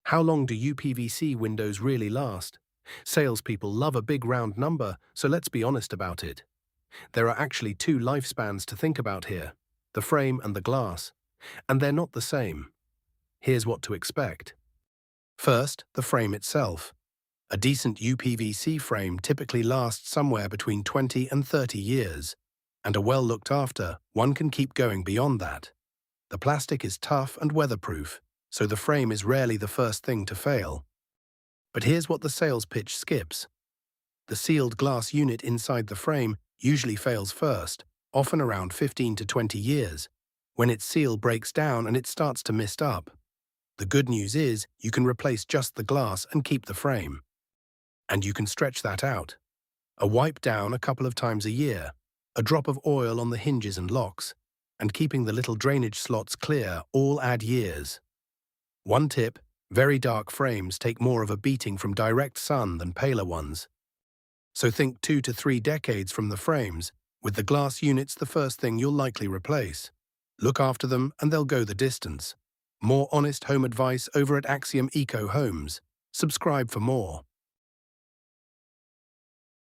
How long do uPVC windows really last? Salespeople love a big round number, so let's be honest about it. There are actually two lifespans to think about here, the frame and the glass, and they're not the same. Here's what to expect. First, the frame itself. A decent uPVC frame typically lasts somewhere between 20 and 30 years, and a well-looked after one can keep going beyond that. The plastic is tough and weatherproof, so the frame is rarely the first thing to fail. But here's what the sales pitch skips. The sealed glass unit inside the frame usually fails first, often around 15 to 20 years, when its seal breaks down and it starts to mist up. The good news is you can replace just the glass and keep the frame. And you can stretch that out. A wipe down a couple of times a year, a drop of oil on the hinges and locks, and keeping the little drainage slots clear all add years. One tip: very dark frames take more of a beating from direct sun than paler ones. So think 2 to 3 decades from the frames, with the glass units the first thing you'll likely replace. Look after them and they'll go the distance. More honest home advice over at Axiom Eco Homes. Subscribe for more.